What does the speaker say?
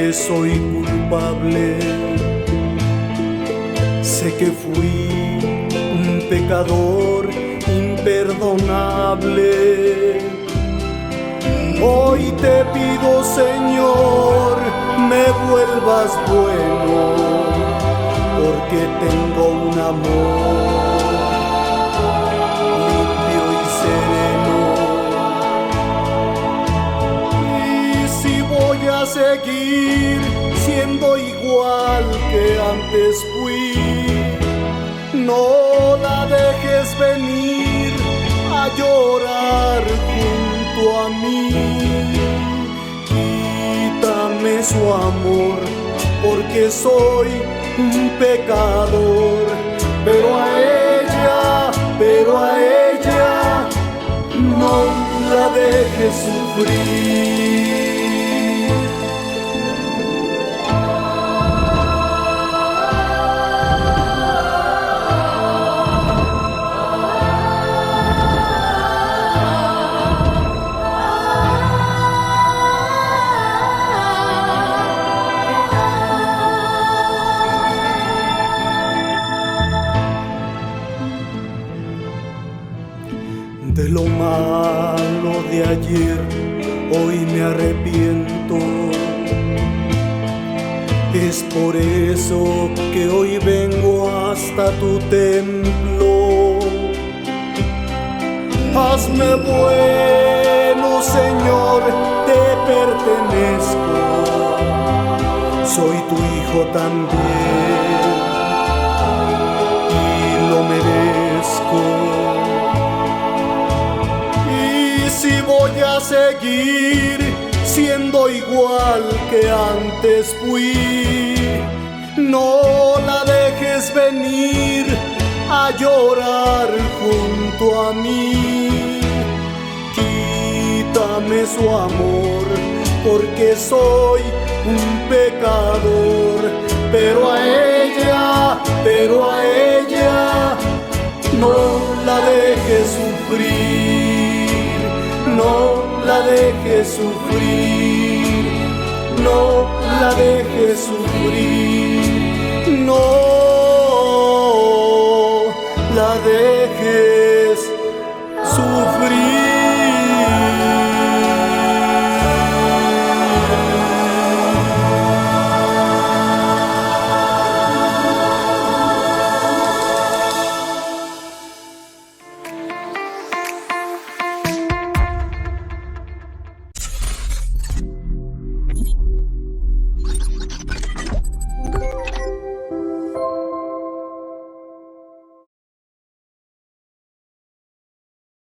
que soy culpable. Sé que fui un pecador imperdonable. Hoy te pido, Señor, me vuelvas bueno, porque tengo un amor limpio y sereno. Y si voy a seguir siendo igual que antes fui, no la dejes venir a llorar junto a mí. Quítame su amor, porque soy un pecador. Pero a ella no la dejes sufrir. De lo malo de ayer, hoy me arrepiento. Es por eso que hoy vengo hasta tu templo. Hazme bueno, Señor, te pertenezco. Soy tu hijo también y lo merezco. Si voy a seguir siendo igual que antes fui, no la dejes venir a llorar junto a mí. Quítame su amor, porque soy un pecador. Pero a ella no la dejes sufrir. No la dejes sufrir, no la dejes sufrir.